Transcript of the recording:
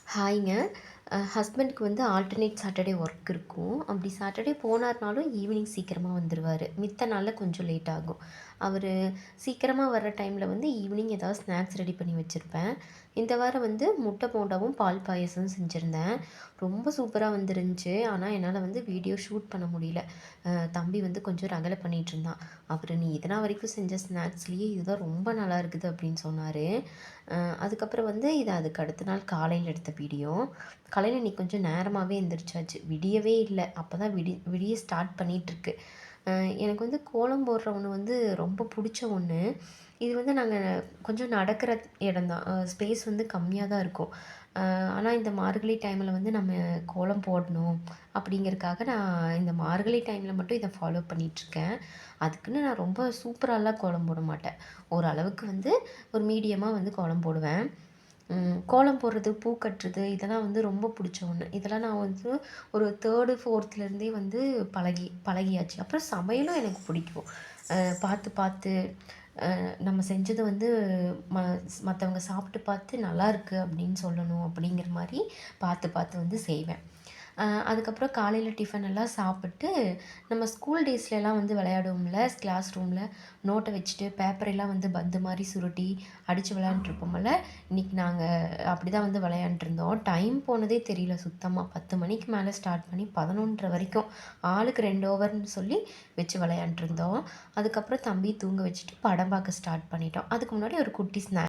ஹாய்ங்க. ஹஸ்பண்டுக்கு வந்து alternate Saturday work இருக்கும். அப்படி சாட்டர்டே போனாருனாலும் ஈவினிங் சீக்கிரமா வந்துருவாரு. மித்த நாள்ல கொஞ்சம் லேட் ஆகும். அவரு சீக்கிரமா வர்ற டைம்ல வந்து ஈவினிங் ஏதாவது ஸ்நாக்ஸ் ரெடி பண்ணி வச்சிருப்பேன். இந்த வாரம் வந்து முட்டை போண்டாவும், பால் பாயாசமும் செஞ்சிருந்தேன். ரொம்ப சூப்பரா வந்துருந்துச்சு. ஆனா, என்னால வந்து வீடியோ ஷூட் பண்ண முடியல. தம்பி வந்து கொஞ்சம் ரகலை பண்ணிட்டுருந்தான். அவரு "நீ இதுநாள் வரைக்கும் செஞ்ச ஸ்நாக்ஸ்லயே இதுதான் ரொம்ப நல்லா இருக்குது" அப்படின்னு சொன்னாரு. அதுக்கப்புறம் வந்து இது அதுக்கு அடுத்த நாள் காலையில எடுத்த வீடியோ. காலையில இன்னைக்கு கொஞ்சம் நேரமாவே எந்திரிச்சாச்சு. விடியவே இல்ல. அப்பதான் விடிய ஸ்டார்ட் பண்ணிட்டுருக்கு. அ எனக்கு வந்து கோலம் போடுற ஒண்ணு வந்து ரொம்ப புடிச்ச ஒண்ணு. இது வந்து நாங்க கொஞ்சம் நடக்கிற இடம் தான். ஸ்பேஸ் வந்து கம்மியா தான் இருக்கும். ஆனா இந்த மார்கழி டைம்ல வந்து நம்ம கோலம் போடணும் அப்படிங்கிறதுக்காக நான் இந்த மார்கழி டைம்ல மட்டும் இத ஃபாலோ பண்ணிட்டுருக்கேன். அதுக்குன்னு நான் ரொம்ப சூப்பராலாம் கோலம் போட மாட்டேன். ஓரளவுக்கு வந்து ஒரு மீடியமா வந்து கோலம் போடுவேன். கோலம் போடுறது, பூ கட்டுறது இதெல்லாம் வந்து ரொம்ப புடிச்ச ஒண்ணு. இதெல்லாம் நான் வந்து ஒரு 3, 4த்துலேருந்தே வந்து பழகியாச்சு. அப்புறம் சமையலும் எனக்கு பிடிக்கும். பார்த்து பார்த்து நம்ம செஞ்சது வந்து ம மத்தவங்க சாப்பிட்டு பார்த்து நல்லாயிருக்கு அப்படின்னு சொல்லணும் அப்படிங்கிற மாரி பார்த்து பார்த்து வந்து செய்வேன். அதுக்கப்புறம் காலையில டிஃபன் எல்லாம் சாப்பிட்டு, நம்ம ஸ்கூல் டேஸ்லலாம் வந்து விளையாடுவோம்ல, கிளாஸ் ரூம்ல நோட்ட வச்சுட்டு பேப்பரெல்லாம் வந்து பந்து மாரி சுருட்டி அடிச்சு விளையாண்டுருப்போம்ல. இன்னைக்கு நாங்க அப்படிதான் வந்து விளையாண்ட்ருந்தோம். டைம் போனதே தெரியல சுத்தமா. 10 மணிக்கு மேல ஸ்டார்ட் பண்ணி 11:30 வரைக்கும் ஆளுக்கு 2 ஓவர்ன்னு சொல்லி வச்சு விளையாண்ட்ருந்தோம். அதுக்கப்புறம் தம்பிய தூங்க வச்சுட்டு படம் பார்க்க ஸ்டார்ட் பண்ணிட்டோம். அதுக்கு முன்னாடி ஒரு குட்டி ஸ்நாக்ஸ்